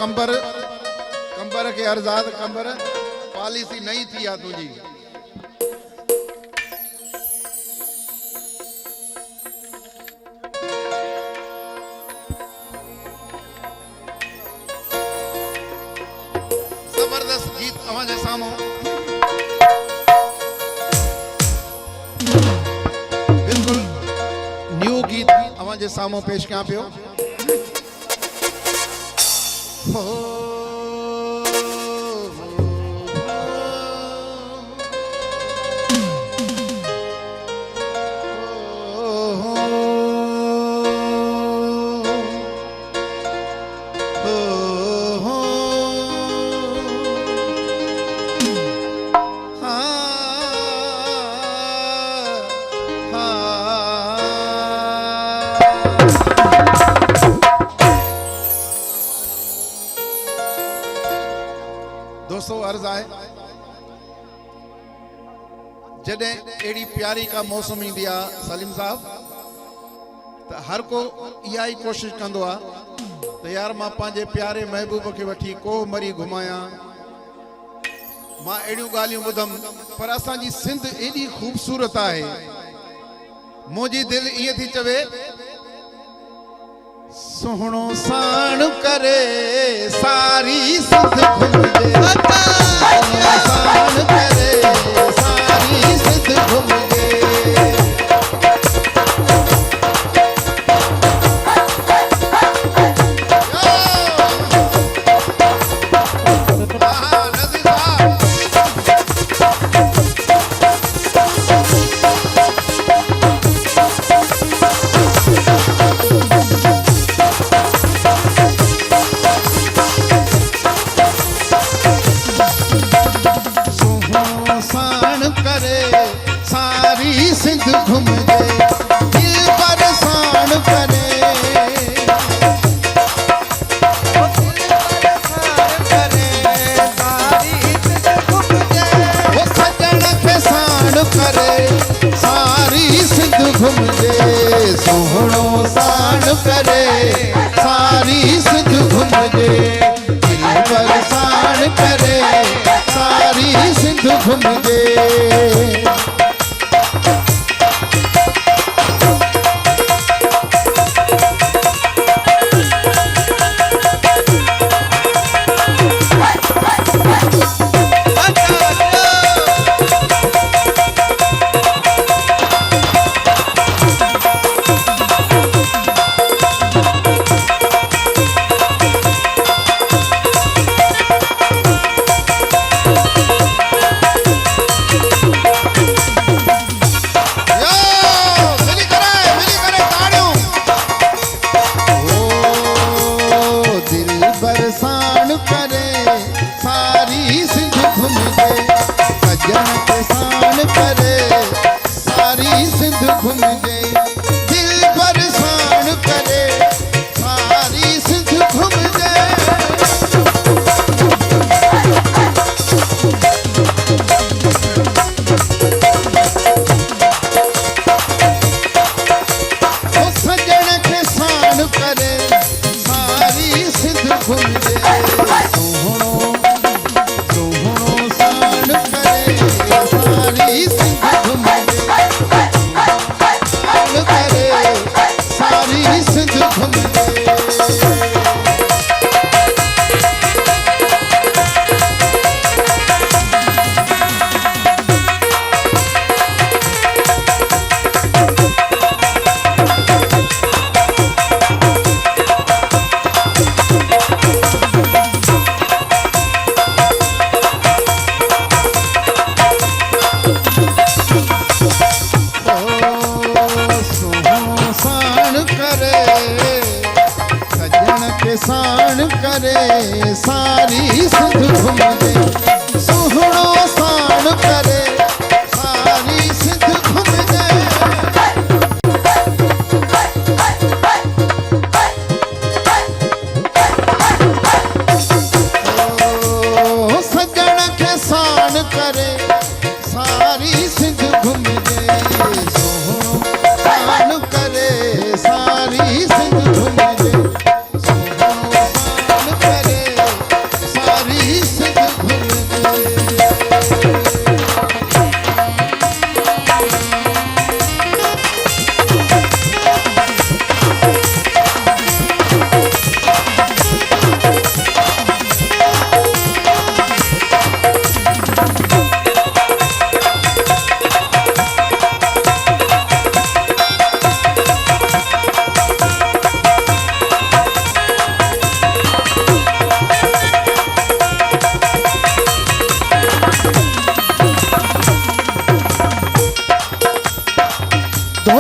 कंबर कंबर के अर्जाद कंबर पॉलिसी नहीं थी आ तुझी जबरदस्त गीत अवाजे सामो बिल्कुल न्यू गीत अवाजे सामो पेश कयां पियो दोस्तों अर्ज है जडे एड़ी प्यारी का मौसम इंदी आ सलीम साहब तो हर को इहा ही कोशिश कंदो आ तो यार मां पांजे प्यारे महबूब के वठी को मरी घुमाया मां एड़ियों गालियों बुधम पर असा जी सिंध एडी खूबसूरत है मोजी दिल ये थी चवे सोहणो साण करे सारी सिंध घुमजे साण करे सारी सिंध घुमजे सोहणो साण करे सारी सिंध घुमजे दिलबर साण करे सारी सिंध घुमजे सारी सिंध घुमजे सोहणो साण करे सारी सिंध घुमजे सजण के साण करे सारी सिंध घुमजे सोहणो साण करे सारी सिंध घुमजे सोहणो साण करे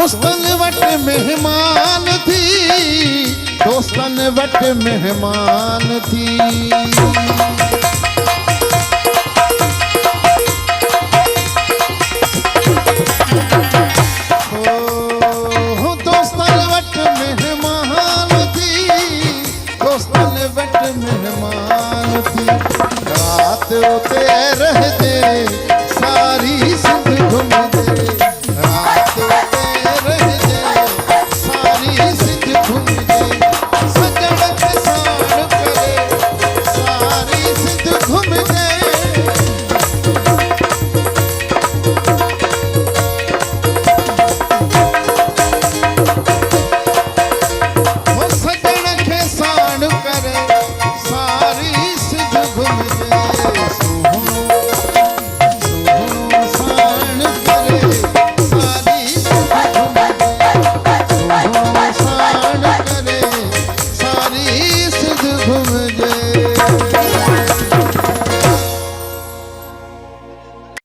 दोस्तन वट मेहमान थी, दोस्तन वट मेहमान थी।